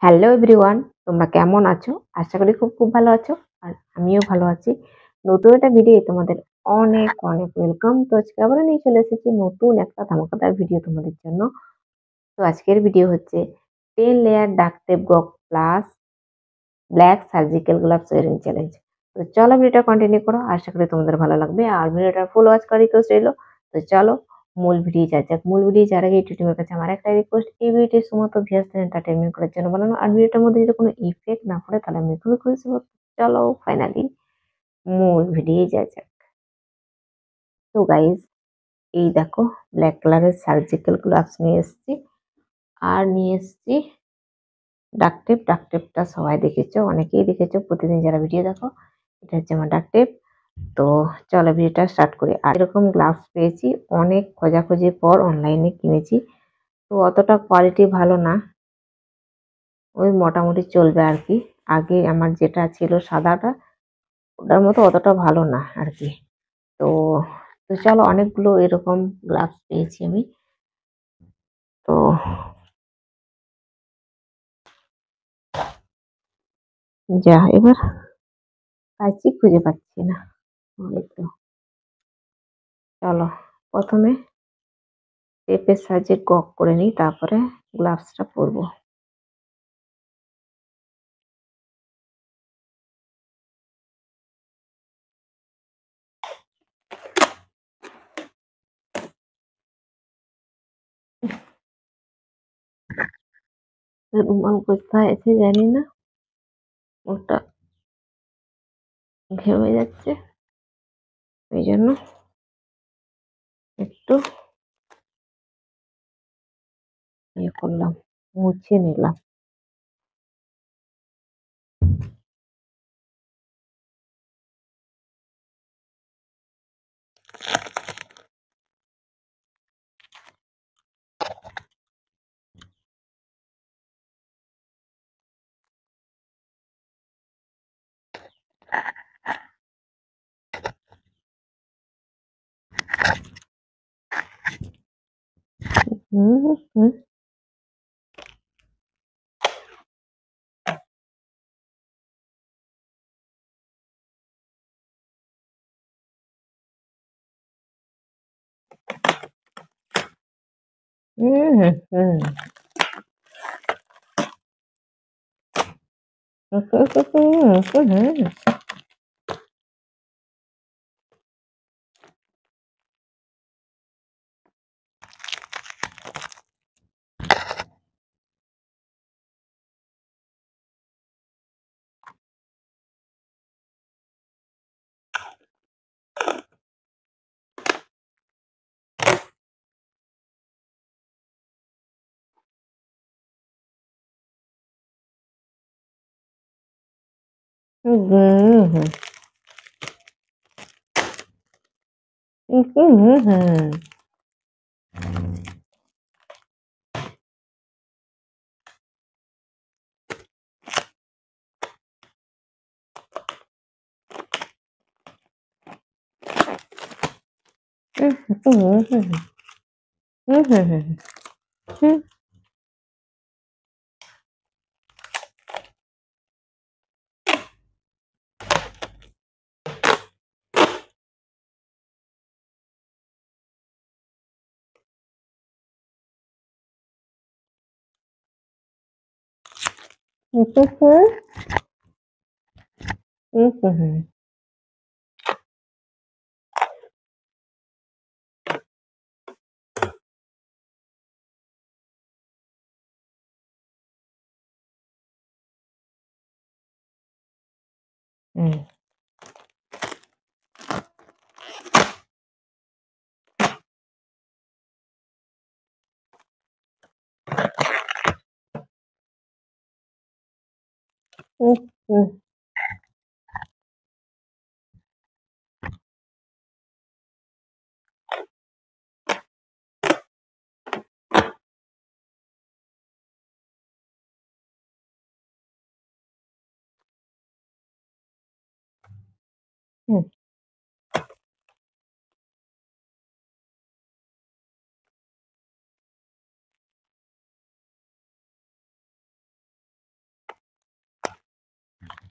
Hello everyone, তোমরা কেমন আছো? আশা করি খুব ভালো আছো। আর আমিও ভালো আছি। নতুন একটা ভিডিও তোমাদের অনেক ওয়েলকাম। তো আজকে আবারও নিয়ে চলে এসেছি নতুন একটা ধামাকাদার ভিডিও তোমাদের জন্য। তো আজকের ভিডিও হচ্ছে 10 লেয়ার ডাক টেপ গক plus black surgical gloves wearing challenge. তো চলো ভিডিওটা কন্টিনিউ করো। আশা করি তোমাদের ভালো লাগবে। আর ভিডিওটা ফুল ওয়াচ করার রিকোয়েস্ট রইলো। তো চলো মূল ভিডিও যাওয়া যাক। মূল ভিডিও যাওয়ার আগে ইউটিউব টিমের কাছে আমার একটা রিকোয়েস্ট, এই ভিডিওটি শুধুমাত্র ভিউয়ার্স এন্টারটেইনমেন্ট করার জন্য বানানো। আর ভিডিওটার মধ্যে যদি কোনো ইফেক্ট না পড়ে তাহলে আমি খুবই খুশি হব। চলো ফাইনালি মূল ভিডিও যাওয়া যাক। তো গাইস, এই দেখো ব্ল্যাক কালারের সার্জিক্যাল গ্লাভস নিয়ে এসেছি। আর নিয়ে এসেছি ডাক টেপ। ডাক টেপটা সবাই দেখেছো, অনেকেই দেখেছো, প্রতিদিন যারা ভিডিও দেখো। এটা হচ্ছে আমার ডাক টেপ। তো চলো ভিডিওটা স্টার্ট করি। আর এরকম গ্লাভস পেয়েছি অনেক খোঁজাখুঁজির পর, অনলাইনে কিনেছি। তো অতটা কোয়ালিটি ভালো না, ওই মোটামুটি চলবে আর কি। আগে আমার যেটা ছিল সাদাটা, ওটার মতো অতটা ভালো না আর কি। তো তো চলো, অনেকগুলো এরকম গ্লাভস পেয়েছি আমি। তো যা এবার কাঁচি খুঁজে পাচ্ছি না। ওই তো, চলো প্রথমে টেপের সাহায্যে কক করে নিই, তারপরে গ্লাভসটা পরবো। রুমাল কোথায় আছে জানি না, ওটা ঘেমে যাচ্ছে, ওই জন্য একটু ইয়ে করলাম, মুছে নিলাম। হুম হুম হুম হুম হুম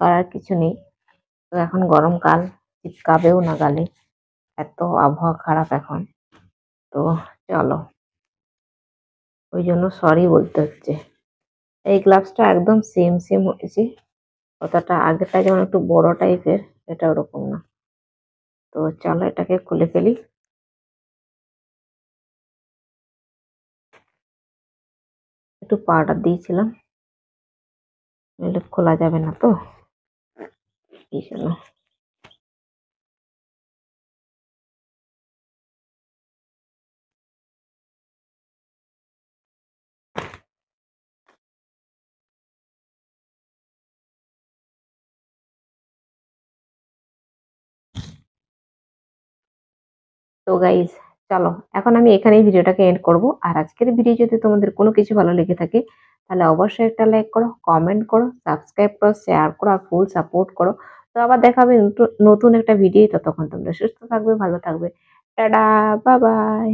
করার কিছু নেই। তো এখন গরমকাল, চিপকাবেও না গালে, এত আবহাওয়া খারাপ এখন। তো চলো, ওই জন্য সরি বলতে হচ্ছে। এই গ্লাভসটা একদম সেম সেম হয়েছে, অতটা আগেরটা যেমন একটু বড় টাইপের, এটা ওরকম না। তো চলো এটাকে খুলে ফেলি। একটু পাউডার দিয়েছিলাম, নইলে খোলা যাবে না তো, এই জন্য। তো গাইজ চলো, এখন আমি এখানেই ভিডিওটাকে এন্ড করব। আর আজকের ভিডিও যদি তোমাদের কোনো কিছু ভালো লেগে থাকে, তাহলে অবশ্যই একটা লাইক করো, কমেন্ট করো, সাবস্ক্রাইব করো, শেয়ার করো আর ফুল সাপোর্ট করো। তো আবার দেখা হবে নতুন একটা ভিডিও। ততক্ষণ তোমরা সুস্থ থাকবে, ভালো থাকবে। Tata, bye bye.